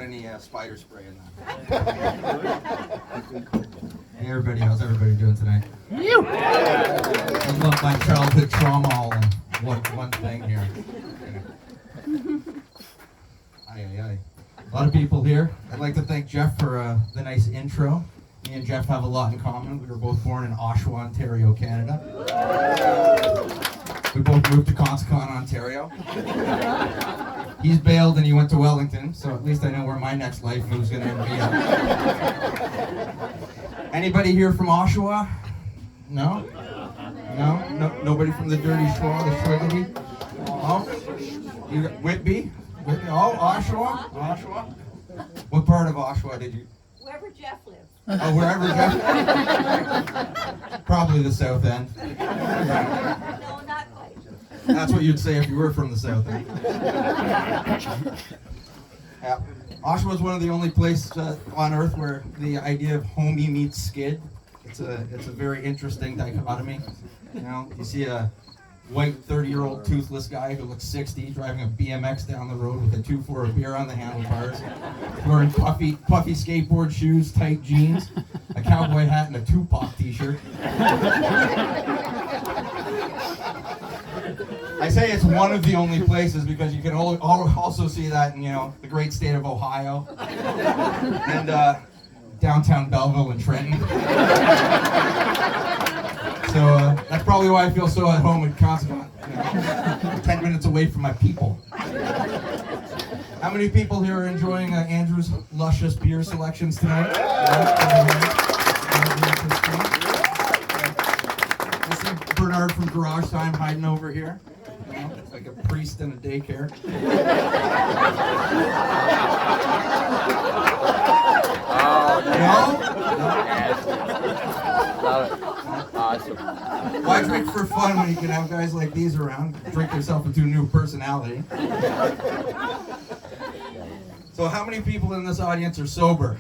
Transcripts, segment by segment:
any spider spray in that. Hey everybody, how's everybody doing tonight? I love my childhood trauma all in one thing here. Aye. A lot of people here. I'd like to thank Jeff for the nice intro. Me and Jeff have a lot in common. We were both born in Oshawa, Ontario, Canada. We both moved to Conscon, Ontario. He's bailed and he went to Wellington, so at least I know where my next life move's going to end me up. Anybody here from Oshawa? No? No? Nobody from the Dirty Shore, the Shriggity? Oh? You got Whitby? Oh, Oshawa? What part of Oshawa did you? Wherever Jeff lives. Oh, wherever Jeff lives? Probably the south end. No, not quite. That's what you'd say if you were from the south end. Yeah. Oshawa is one of the only places on earth where the idea of homie meets skid. It's a very interesting dichotomy. You know, you see a white 30-year-old toothless guy who looks 60 driving a BMX down the road with a 2-4 of beer on the handlebars, wearing puffy skateboard shoes, tight jeans, a cowboy hat, and a Tupac t-shirt. I say it's one of the only places because you can also see that in, you know, the great state of Ohio and downtown Belleville and Trenton. So that's probably why I feel so at home in Conscon. 10 minutes away from my people. How many people here are enjoying Andrew's luscious beer selections tonight? I see Bernard from Garage Time hiding over here. You know, it's like a priest in a daycare. No? Awesome. Why drink for fun when you can have guys like these around? Drink yourself into a new personality. So how many people in this audience are sober?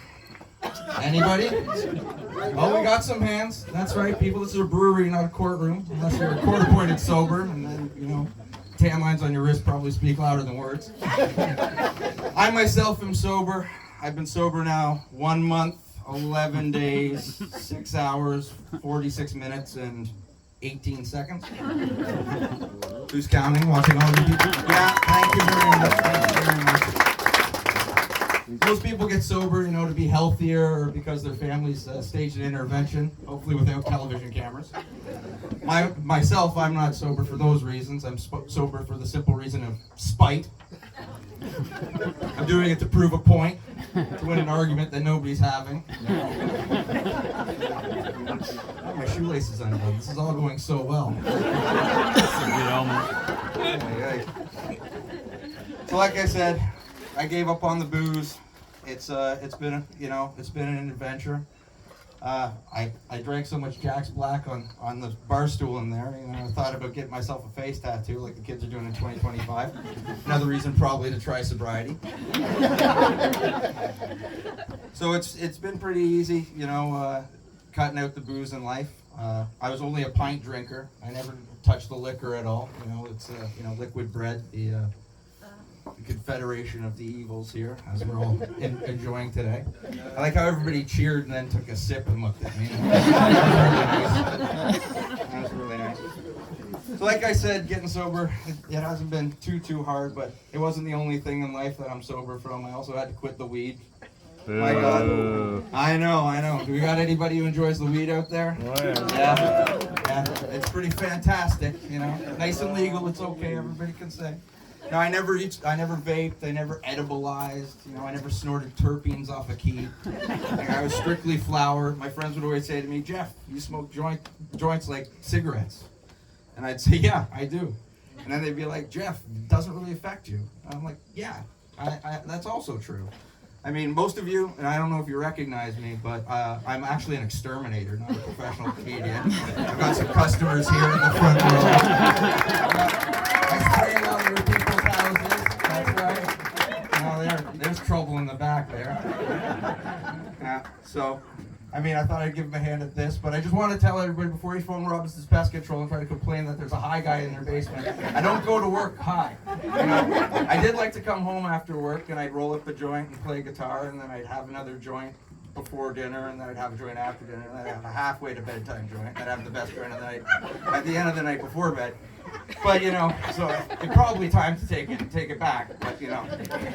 Anybody? Oh, we got some hands. That's right, people. This is a brewery, not a courtroom. Unless you're court-appointed sober, and then, you know, tan lines on your wrist probably speak louder than words. I myself am sober. I've been sober now 1 month, 11 days, 6 hours, 46 minutes, and 18 seconds. Who's counting? Watching all of you people? Yeah, thank you very much. Thank you very much. Most people get sober, you know, to be healthier or because their families staged an intervention, hopefully without television cameras. Myself, I'm not sober for those reasons. I'm sober for the simple reason of spite. I'm doing it to prove a point, to win an argument that nobody's having. My shoelaces undone. This is all going so well. So like I said, I gave up on the booze. It's been an adventure. I drank so much Jack's Black on the bar stool in there. You know, I thought about getting myself a face tattoo like the kids are doing in 2025. Another reason probably to try sobriety. So it's been pretty easy, you know, cutting out the booze in life. I was only a pint drinker. I never touched the liquor at all. You know, it's liquid bread, the confederation of the evils here, as we're all enjoying today. I like how everybody cheered and then took a sip and looked at me. That was really nice. So like I said, getting sober, it hasn't been too hard, but it wasn't the only thing in life that I'm sober from. I also had to quit the weed. My God. I know. Do we got anybody who enjoys the weed out there? Oh, yeah. Yeah. It's pretty fantastic, you know. Nice and legal, it's okay, everybody can say. No, I never vaped, I never edibilized, you know, I never snorted terpenes off a key. Like, I was strictly flower. My friends would always say to me, Jeff, you smoke joints like cigarettes. And I'd say, yeah, I do. And then they'd be like, Jeff, it doesn't really affect you. And I'm like, yeah, I that's also true. I mean, most of you, and I don't know if you recognize me, but I'm actually an exterminator, not a professional comedian. I've got some customers here in the front row. I spray on other people's houses, that's right. Well, there's trouble in the back there. So, I mean, I thought I'd give him a hand at this, but I just want to tell everybody before you phone Robinson's Pest Control and try to complain that there's a high guy in their basement. I don't go to work high. You know, I did like to come home after work and I'd roll up a joint and play guitar, and then I'd have another joint before dinner, and then I'd have a joint after dinner, and then I'd have a halfway to bedtime joint, and I'd have the best joint of the night at the end of the night before bed. But you know, so it's probably time to take it back. But you know,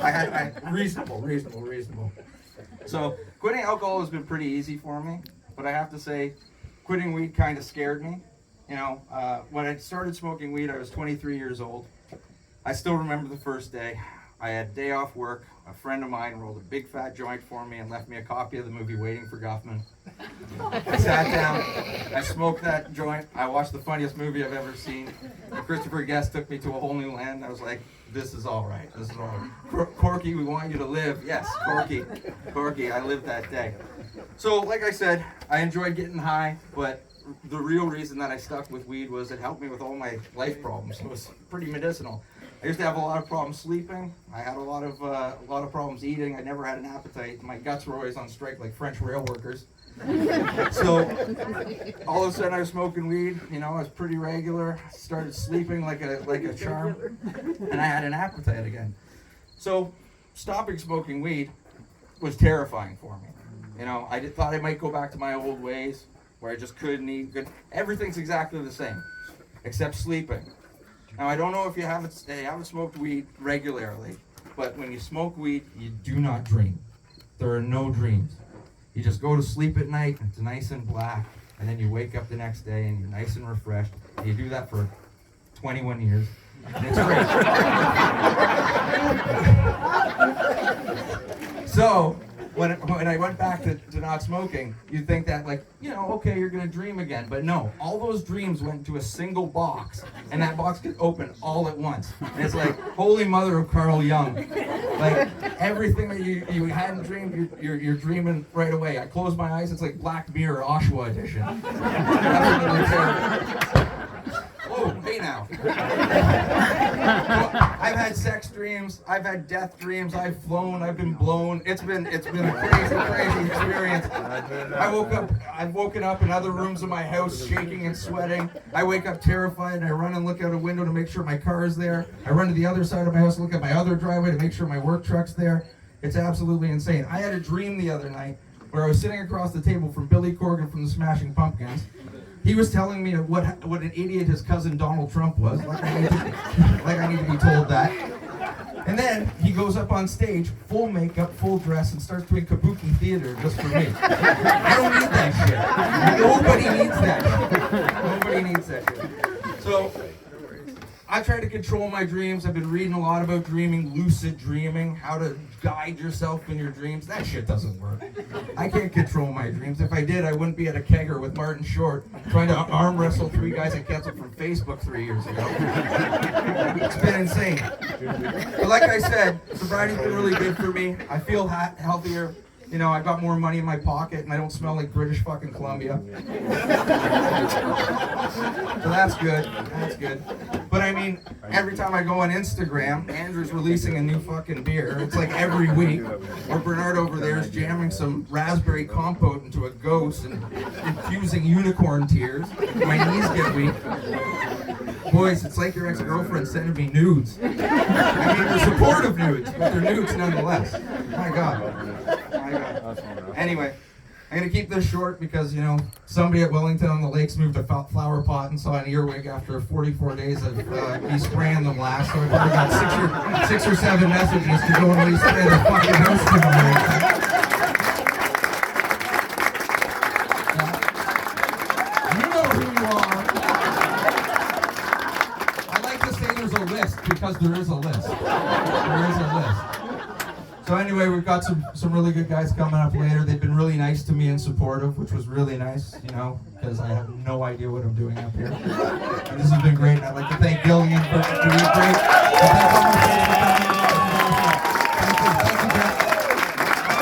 I had reasonable. So quitting alcohol has been pretty easy for me, but I have to say, quitting weed kind of scared me. You know, when I started smoking weed, I was 23 years old. I still remember the first day. I had a day off work. A friend of mine rolled a big fat joint for me and left me a copy of the movie Waiting for Guffman. I sat down, I smoked that joint, I watched the funniest movie I've ever seen. And Christopher Guest took me to a whole new land. I was like, this is all right. Corky, we want you to live. Yes, Corky, I lived that day. So, like I said, I enjoyed getting high, but the real reason that I stuck with weed was it helped me with all my life problems. It was pretty medicinal. I used to have a lot of problems sleeping. I had a lot of problems eating. I never had an appetite. My guts were always on strike like French rail workers. So all of a sudden I was smoking weed. You know, I was pretty regular. Started sleeping like a charm, and I had an appetite again. So stopping smoking weed was terrifying for me. You know, I thought I might go back to my old ways where I just couldn't eat. Everything's exactly the same, except sleeping. Now, I don't know if you haven't smoked weed regularly, but when you smoke weed, you do not dream. There are no dreams. You just go to sleep at night, it's nice and black, and then you wake up the next day and you're nice and refreshed. And you do that for 21 years, and it's great. So, when I went back to not smoking, you'd think that, like, you know, okay, you're going to dream again. But no, all those dreams went into a single box, and that box could open all at once. And it's like, Holy Mother of Carl Jung. Like, everything that you hadn't dreamed, you're dreaming right away. I close my eyes, it's like Black Mirror Oshawa edition. Absolutely terrible. Oh, hey now. I've had sex dreams, I've had death dreams, I've flown, I've been blown. It's been a crazy experience. I've woken up in other rooms of my house shaking and sweating. I wake up terrified and I run and look out a window to make sure my car is there. I run to the other side of my house and look at my other driveway to make sure my work truck's there. It's absolutely insane. I had a dream the other night where I was sitting across the table from Billy Corgan from the Smashing Pumpkins. He was telling me what an idiot his cousin Donald Trump was. Like I need to be told that. And then he goes up on stage, full makeup, full dress, and starts doing kabuki theater just for me. I don't need that shit. Nobody needs that shit. So I try to control my dreams. I've been reading a lot about dreaming, lucid dreaming, how to guide yourself in your dreams. That shit doesn't work. I can't control my dreams. If I did, I wouldn't be at a kegger with Martin Short trying to arm wrestle 3 guys I canceled from Facebook 3 years ago. It's been insane. But like I said, sobriety's been really good for me. I feel healthier. You know, I got more money in my pocket and I don't smell like British fucking Columbia. So that's good. But I mean, every time I go on Instagram, Andrew's releasing a new fucking beer. It's like every week. Or Bernard over there is jamming some raspberry compote into a ghost and infusing unicorn tears. My knees get weak. Boys, it's like your ex-girlfriend sending me nudes. I mean, they're supportive nudes, but they're nudes nonetheless. My God. Anyway, I'm going to keep this short because, you know, somebody at Wellington on the Lakes moved a flower pot and saw an earwig after 44 days of me spraying them last. So I probably got six or seven messages to go and re-spray the fucking house to the You know who you are. I like to say there's a list because there is a list. So anyway, we've got some really good guys coming up later. They've been really nice to me and supportive, which was really nice, you know, because I have no idea what I'm doing up here. And this has been great.